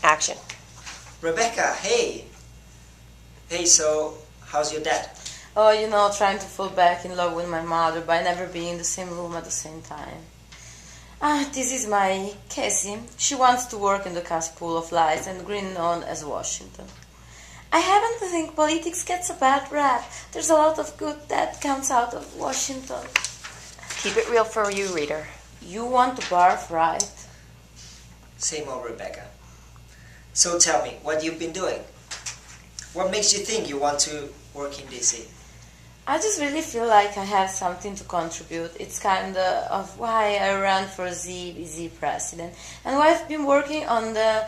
Action. Rebecca, hey. Hey, so how's your dad? Oh, trying to fall back in love with my mother by never being in the same room at the same time. This is my Casey. She wants to work in the cusp pool of lies and green known as Washington. I happen to think politics gets a bad rap. There's a lot of good that comes out of Washington. Keep it real for you, reader. You want to barf, right? Same old Rebecca. So tell me, what you've been doing? What makes you think you want to work in DC? I just really feel like I have something to contribute. It's kind of why I ran for ZBZ president and why I've been working on the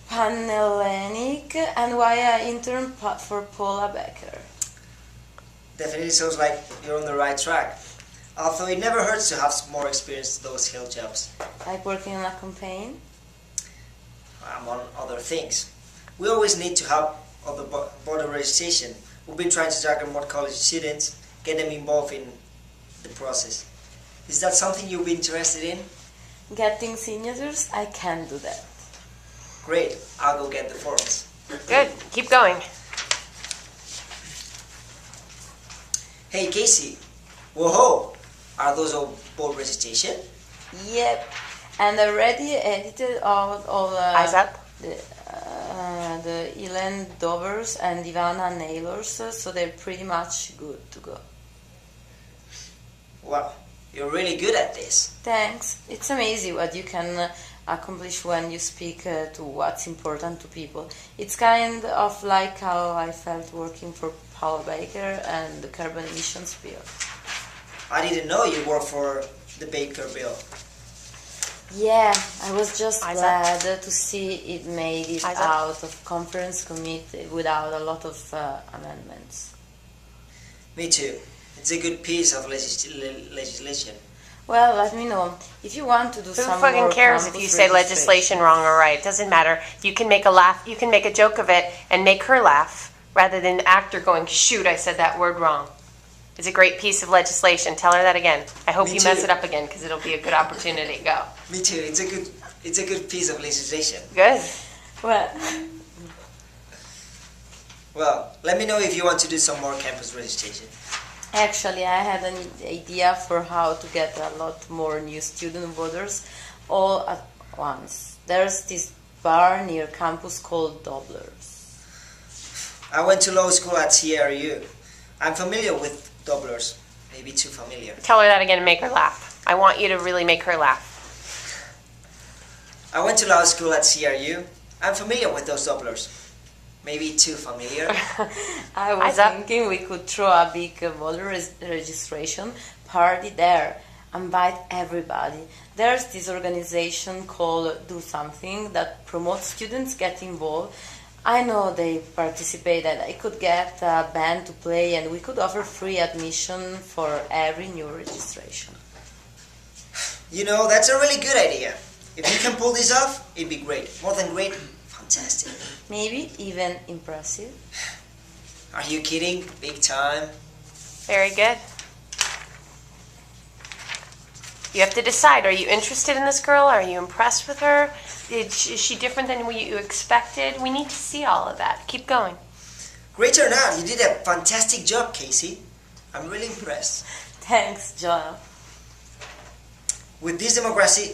Panhellenic and why I interned for Paula Becker. Definitely sounds like you're on the right track. Although it never hurts to have some more experience in those hill jobs. Like working on a campaign? Among other things. We always need to help on the voter registration. We've been trying to target more college students, get them involved in the process. Is that something you'll be interested in? Getting signatures? I can do that. Great, I'll go get the forms. Good. Keep going. Hey Casey, whoa, are those all voter registration? Yep, and I already edited all Eyes up. the Ellen Dovers and Ivana Naylors, so they're pretty much good to go. Wow, you're really good at this. Thanks. It's amazing what you can accomplish when you speak to what's important to people. It's kind of like how I felt working for Paula Baker and the carbon emissions bill. I didn't know you worked for the Baker bill. Yeah, I was just Eyes glad to see it made it Eyes up. out of conference committee without a lot of amendments. Me too. It's a good piece of legislation. Well, let me know if you want to do Who some fucking more cares if campus you say legislation wrong or right? Doesn't matter. You can make a laugh. You can make a joke of it and make her laugh rather than the actor going, "Shoot, I said that word wrong." It's a great piece of legislation. Tell her that again. I hope Me you too. mess it up again because it'll be a good opportunity. Go. Me too. It's a good piece of legislation. Good. Well, Well, let me know if you want to do some more campus registration. actually, I had an idea for how to get a lot more new student voters all at once. There's this bar near campus called Dobler's. I went to law school at CRU. I'm familiar with doublers. Maybe too familiar. Tell her that again and make her laugh. I want you to really make her laugh. I went to law school at CRU. I'm familiar with those doublers. Maybe too familiar. I was Eyes up. thinking we could throw a big voter registration party there. Invite everybody. There's this organization called Do Something that promotes students get involved. I know they participated. I could get a band to play and we could offer free admission for every new registration. You know, that's a really good idea. If you can pull this off, it'd be great. More than great, fantastic. Maybe even impressive. Are you kidding? Big time. Very good. You have to decide, are you interested in this girl? Are you impressed with her? Is she different than what you expected? We need to see all of that. Keep going. Great turnout. You did a fantastic job, Casey. I'm really impressed. Thanks, Joel. With these demographics,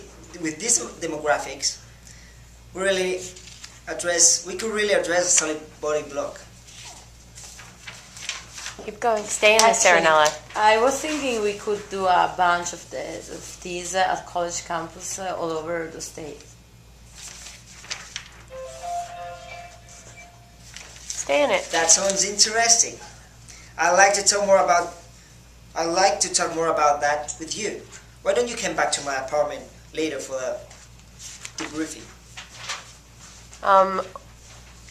we could really address a solid body block. Keep going. Stay in this, Actually, Serenella. I was thinking we could do a bunch of these at college campus all over the state. Stay in it. That sounds interesting. I'd like to talk more about that with you. Why don't you come back to my apartment later for the debriefing?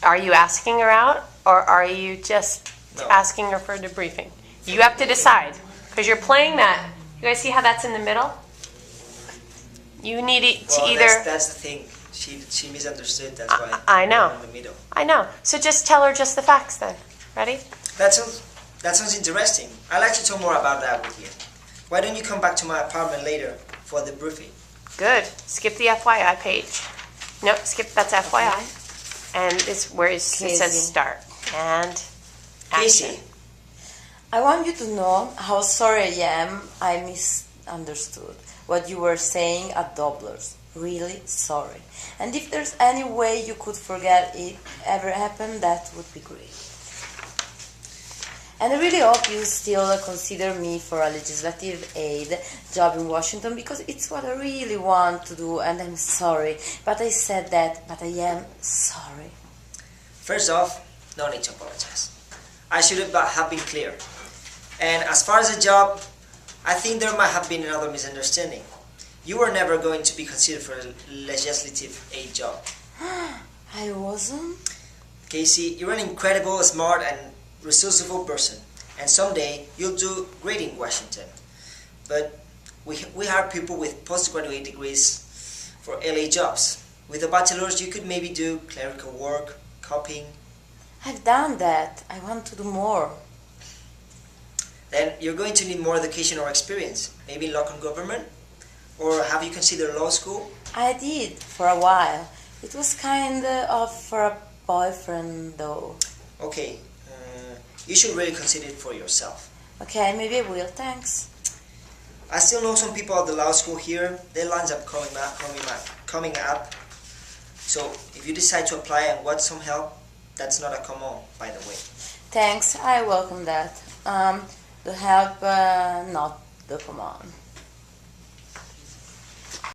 Are you asking her out, or are you just No. asking her for a debriefing? You have to decide, because you're playing that. You guys see how that's in the middle? You need it to Well, either... that's the thing. She misunderstood. That's why I know. we're in the middle. I know. So just tell her just the facts then. Ready? That sounds interesting. I'd like to talk more about that with you. Why don't you come back to my apartment later for the briefing? Good. Skip the FYI page. No, skip, that's FYI. And it's where it says Casey. start. And Casey, action. I want you to know how sorry I am I misunderstood what you were saying at Dobler's. Really sorry. And if there's any way you could forget it ever happened, that would be great. And I really hope you still consider me for a legislative aid job in Washington, because it's what I really want to do, and I'm sorry. But I said that, but I am sorry. first off, no need to apologize. I should have been clear. And as far as the job, I think there might have been another misunderstanding. You were never going to be considered for a legislative aid job. I wasn't? Casey, you're an incredible, smart, and resourceful person. And someday you'll do great in Washington. But we hire people with postgraduate degrees for LA jobs. With a bachelor's, you could maybe do clerical work, copying. I've done that. I want to do more. Then you're going to need more education or experience, maybe in local government? Or have you considered law school? I did, for a while. It was kind of for a boyfriend, though. Okay, you should really consider it for yourself. Okay, maybe I will, thanks. I still know some people at the law school here. Deadlines are coming up. So if you decide to apply and want some help, that's not a common, by the way. Thanks, I welcome that. The help, not the command.